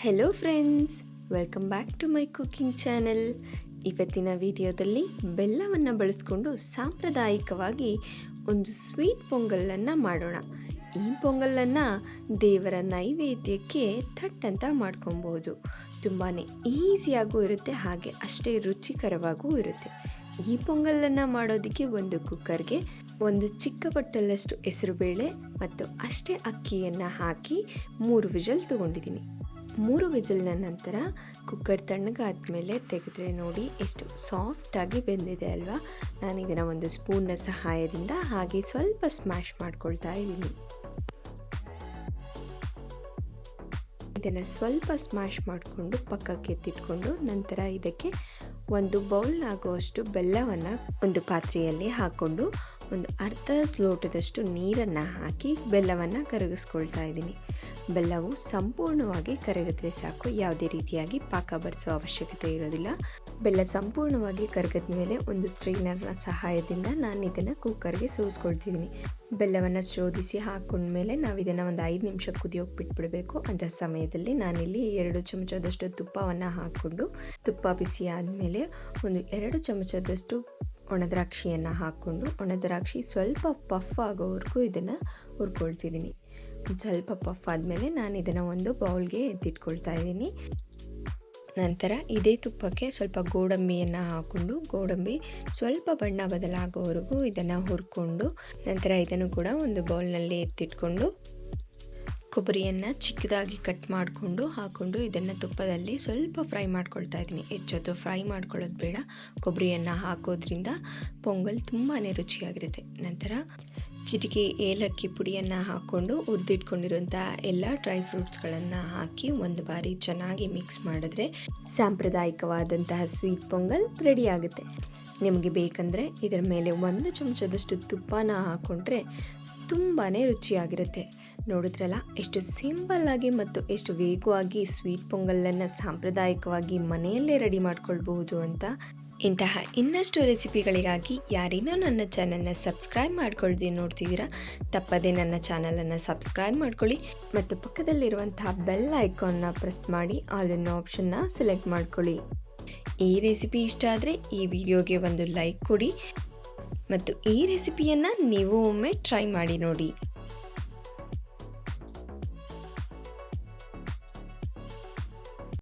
Hello friends, welcome back to my cooking channel. ಇವತ್ತಿನ ವಿಡಿಯೋದಲ್ಲಿ ಬೆಲ್ಲವನ್ನು ಬಳಸ್ಕೊಂಡು ಸಾಂಪ್ರದಾಯಿಕವಾಗಿ ಒಂದು ಸ್ವೀಟ್ ಪೊಂಗಲನ್ನು ಮಾಡೋಣ. ಈ ಪೊಂಗಲನ್ನು ದೇವರ ನೈವೇದ್ಯಕ್ಕೆ ಥಟ್ಟಂತ ಮಾಡ್ಕೊಬೋದು. ತುಂಬಾ ಈಸಿಯಾಗೂ ಇರುತ್ತೆ, ಹಾಗೆ ಅಷ್ಟೇ ರುಚಿಕರವಾಗೂ ಇರುತ್ತೆ. ಈ ಪೊಂಗಲನ್ನು ಮಾಡೋದಕ್ಕೆ ಒಂದು ಕುಕ್ಕರ್ಗೆ ಒಂದು ಚಿಕ್ಕ ಬಟ್ಟಲಷ್ಟು ಹೆಸರುಬೇಳೆ ಮತ್ತು ಅಷ್ಟೇ ಅಕ್ಕಿಯನ್ನು ಹಾಕಿ 3 ವಿಷಲ್ ತೊಗೊಂಡಿದ್ದೀನಿ. 3 ವಿಷಲ್ನ ನಂತರ ಕುಕ್ಕರ್ ತಣ್ಣಗಾದ್ಮೇಲೆ ತೆಗೆದ್ರೆ ನೋಡಿ ಎಷ್ಟು ಸಾಫ್ಟಾಗಿ ಬೆಂದಿದೆ ಅಲ್ವಾ. ನಾನು ಇದನ್ನು ಒಂದು ಸ್ಪೂನ್ನ ಸಹಾಯದಿಂದ ಹಾಗೆ ಸ್ವಲ್ಪ ಸ್ಮ್ಯಾಶ್ ಮಾಡ್ಕೊಳ್ತಾ ಇದ್ದೀನಿ. ಇದನ್ನು ಸ್ವಲ್ಪ ಸ್ಮ್ಯಾಶ್ ಮಾಡಿಕೊಂಡು ಪಕ್ಕಕ್ಕೆ ಎತ್ತಿಟ್ಕೊಂಡು ನಂತರ ಇದಕ್ಕೆ ಒಂದು ಬೌಲ್ ಆಗುವಷ್ಟು ಬೆಲ್ಲವನ್ನು ಒಂದು ಪಾತ್ರೆಯಲ್ಲಿ ಹಾಕ್ಕೊಂಡು ಒಂದು ಅರ್ಧ ಲೋಟದಷ್ಟು ನೀರನ್ನು ಹಾಕಿ ಬೆಲ್ಲವನ್ನು ಕರಗಿಸ್ಕೊಳ್ತಾ ಇದ್ದೀನಿ. ಬೆಲ್ಲವು ಸಂಪೂರ್ಣವಾಗಿ ಕರಗಿದ್ರೆ ಸಾಕು, ಯಾವುದೇ ರೀತಿಯಾಗಿ ಪಾಕ ಬರಿಸೋ ಅವಶ್ಯಕತೆ ಇರೋದಿಲ್ಲ. ಬೆಲ್ಲ ಸಂಪೂರ್ಣವಾಗಿ ಕರಗಿದ ಮೇಲೆ ಒಂದು ಸ್ಟ್ರೈನರ್ನ ಸಹಾಯದಿಂದ ನಾನು ಇದನ್ನು ಕುಕ್ಕರ್ಗೆ ಸೋಸ್ಕೊಳ್ತಿದ್ದೀನಿ. ಬೆಲ್ಲವನ್ನು ಶೋಧಿಸಿ ಹಾಕೊಂಡ್ಮೇಲೆ ನಾವು ಇದನ್ನು ಒಂದು 5 ನಿಮಿಷ ಕುದಿಯೋಕೆ ಬಿಟ್ಬಿಡಬೇಕು. ಅಂಥ ಸಮಯದಲ್ಲಿ ನಾನಿಲ್ಲಿ 2 ಚಮಚದಷ್ಟು ತುಪ್ಪವನ್ನು ಹಾಕ್ಕೊಂಡು ತುಪ್ಪ ಬಿಸಿ ಆದಮೇಲೆ ಒಂದು 2 ಚಮಚದಷ್ಟು ಒಣದ್ರಾಕ್ಷಿಯನ್ನು ಹಾಕ್ಕೊಂಡು ಒಣದ್ರಾಕ್ಷಿ ಸ್ವಲ್ಪ ಪಫ್ ಆಗೋವರೆಗೂ ಇದನ್ನು ಹುರ್ಕೊಳ್ತಿದ್ದೀನಿ. ಸ್ವಲ್ಪ ಪಫ್ ಆದಮೇಲೆ ನಾನು ಇದನ್ನು ಒಂದು ಬೌಲ್ಗೆ ಎತ್ತಿಟ್ಕೊಳ್ತಾ ಇದ್ದೀನಿ. ನಂತರ ಇದೇ ತುಪ್ಪಕ್ಕೆ ಸ್ವಲ್ಪ ಗೋಡಂಬಿಯನ್ನು ಹಾಕ್ಕೊಂಡು ಗೋಡಂಬಿ ಸ್ವಲ್ಪ ಬಣ್ಣ ಬದಲಾಗೋವರೆಗೂ ಇದನ್ನು ಹುರ್ಕೊಂಡು ನಂತರ ಇದನ್ನು ಕೂಡ ಒಂದು ಬೌಲ್ನಲ್ಲಿ ಎತ್ತಿಟ್ಕೊಂಡು ಕೊಬ್ಬರಿಯನ್ನು ಚಿಕ್ಕದಾಗಿ ಕಟ್ ಮಾಡಿಕೊಂಡು ಹಾಕ್ಕೊಂಡು ಇದನ್ನು ತುಪ್ಪದಲ್ಲಿ ಸ್ವಲ್ಪ ಫ್ರೈ ಮಾಡ್ಕೊಳ್ತಾ ಇದ್ದೀನಿ. ಹೆಚ್ಚೊತ್ತು ಫ್ರೈ ಮಾಡ್ಕೊಳ್ಳೋದು ಬೇಡ, ಕೊಬ್ಬರಿಯನ್ನು ಹಾಕೋದ್ರಿಂದ ಪೊಂಗಲ್ ತುಂಬಾ ರುಚಿಯಾಗಿರುತ್ತೆ. ನಂತರ ಚಿಟಿಕೆ ಏಲಕ್ಕಿ ಪುಡಿಯನ್ನು ಹಾಕ್ಕೊಂಡು ಹುರಿದಿಟ್ಕೊಂಡಿರುವಂಥ ಎಲ್ಲ ಡ್ರೈ ಫ್ರೂಟ್ಸ್ಗಳನ್ನು ಹಾಕಿ ಒಂದು ಬಾರಿ ಚೆನ್ನಾಗಿ ಮಿಕ್ಸ್ ಮಾಡಿದ್ರೆ ಸಾಂಪ್ರದಾಯಿಕವಾದಂತಹ ಸ್ವೀಟ್ ಪೊಂಗಲ್ ರೆಡಿ ಆಗುತ್ತೆ. ನಿಮಗೆ ಬೇಕಂದರೆ ಇದರ ಮೇಲೆ 1 ಚಮಚದಷ್ಟು ತುಪ್ಪನ ಹಾಕ್ಕೊಂಡ್ರೆ ತುಂಬಾ ರುಚಿಯಾಗಿರುತ್ತೆ. ನೋಡಿದ್ರಲ್ಲ ಎಷ್ಟು ಸಿಂಪಲ್ಲಾಗಿ ಮತ್ತು ಎಷ್ಟು ವೇಗವಾಗಿ ಸ್ವೀಟ್ ಪೊಂಗಲನ್ನು ಸಾಂಪ್ರದಾಯಿಕವಾಗಿ ಮನೆಯಲ್ಲೇ ರೆಡಿ ಮಾಡ್ಕೊಳ್ಬಹುದು ಅಂತ. ಇಂತಹ ಇನ್ನಷ್ಟು ರೆಸಿಪಿಗಳಿಗಾಗಿ ಯಾರೇನೋ ನನ್ನ ಚಾನಲ್ನ ಸಬ್ಸ್ಕ್ರೈಬ್ ಮಾಡ್ಕೊಳ್ದೆ ನೋಡ್ತಿದ್ದೀರಾ, ತಪ್ಪದೇ ನನ್ನ ಚಾನಲನ್ನು ಸಬ್ಸ್ಕ್ರೈಬ್ ಮಾಡ್ಕೊಳ್ಳಿ ಮತ್ತು ಪಕ್ಕದಲ್ಲಿರುವಂತಹ ಬೆಲ್ ಐಕಾನ್ನ ಪ್ರೆಸ್ ಮಾಡಿ ಆಲ್ ಅನ್ನೋ ಆಪ್ಷನ್ನ ಸೆಲೆಕ್ಟ್ ಮಾಡ್ಕೊಳ್ಳಿ. ಈ ರೆಸಿಪಿ ಇಷ್ಟ ಆದರೆ ಈ ವಿಡಿಯೋಗೆ ಒಂದು ಲೈಕ್ ಕೊಡಿ ಮತ್ತು ಈ ರೆಸಿಪಿಯನ್ನು ನೀವು ಒಮ್ಮೆ ಟ್ರೈ ಮಾಡಿ ನೋಡಿ.